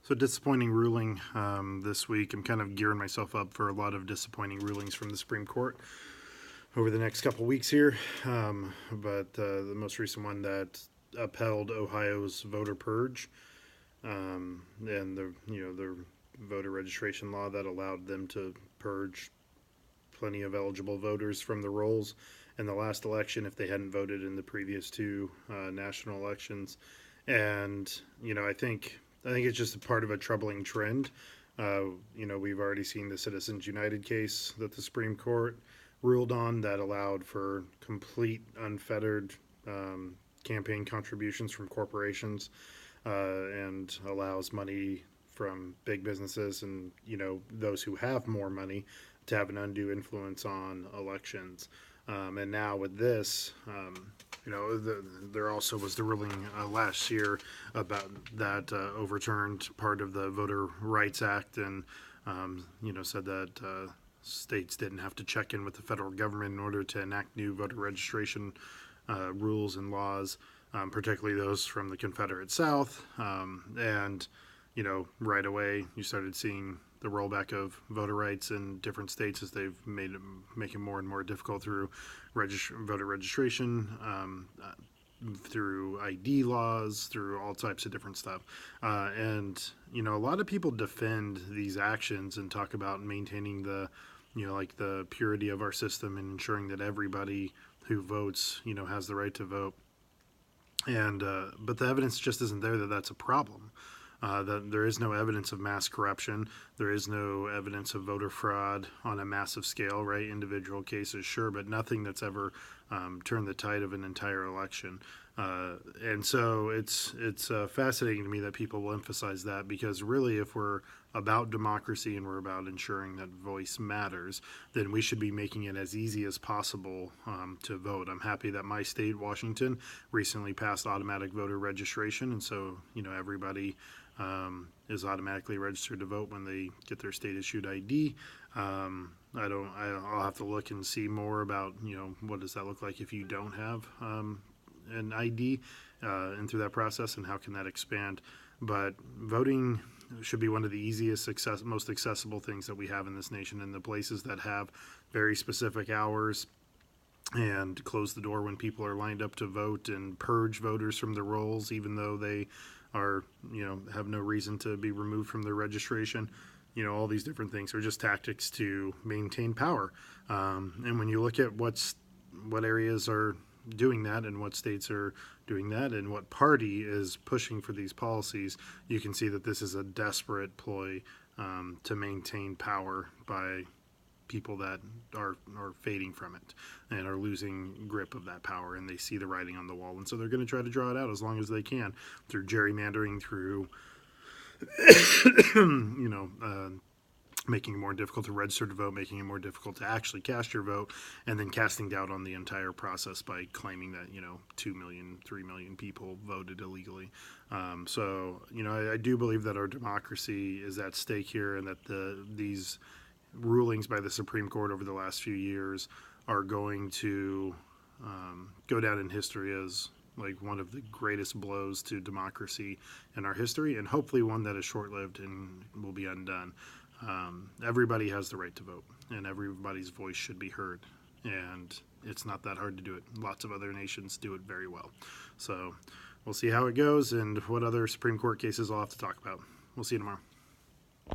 So disappointing ruling this week. I'm kind of gearing myself up for a lot of disappointing rulings from the Supreme Court over the next couple weeks here. But the most recent one that upheld Ohio's voter purge and the voter registration law that allowed them to purge plenty of eligible voters from the rolls in the last election if they hadn't voted in the previous two national elections. And I think it's just a part of a troubling trend. We've already seen the Citizens United case that the Supreme Court ruled on that allowed for complete unfettered campaign contributions from corporations and allows money from big businesses and those who have more money to have an undue influence on elections. And now with this, there also was the ruling last year about that overturned part of the Voter Rights Act and, said that states didn't have to check in with the federal government in order to enact new voter registration rules and laws, particularly those from the Confederate South. Right away you started seeing the rollback of voter rights in different states as they've make it more and more difficult through voter registration, through ID laws, through all types of different stuff. A lot of people defend these actions and talk about maintaining the purity of our system and ensuring that everybody who votes, has the right to vote. But the evidence just isn't there that that's a problem. That there is no evidence of mass corruption. There is no evidence of voter fraud on a massive scale, right? Individual cases, sure, but nothing that's ever turned the tide of an entire election. And so it's fascinating to me that people will emphasize that, because really if we're about democracy and we're about ensuring that voice matters, then we should be making it as easy as possible to vote. I'm happy that my state, Washington, recently passed automatic voter registration, and so everybody is automatically registered to vote when they get their state issued ID. I'll have to look and see more about what does that look like if you don't have an ID and through that process, and how can that expand. But voting should be one of the easiest, most accessible things that we have in this nation, and the places that have very specific hours and close the door when people are lined up to vote and purge voters from the rolls, even though they are, have no reason to be removed from their registration. All these different things are just tactics to maintain power. And when you look at what areas are doing that and what states are doing that and what party is pushing for these policies, you can see that this is a desperate ploy to maintain power by people that are fading from it and are losing grip of that power, and they see the writing on the wall, and so they're going to try to draw it out as long as they can through gerrymandering, through making it more difficult to register to vote, making it more difficult to actually cast your vote, and then casting doubt on the entire process by claiming that 2 million, 3 million people voted illegally. I do believe that our democracy is at stake here, and that these rulings by the Supreme Court over the last few years are going to go down in history as like one of the greatest blows to democracy in our history, and hopefully one that is short-lived and will be undone. Everybody has the right to vote, and everybody's voice should be heard, and it's not that hard to do it. Lots of other nations do it very well. So we'll see how it goes and what other Supreme Court cases I'll have to talk about. We'll see you tomorrow.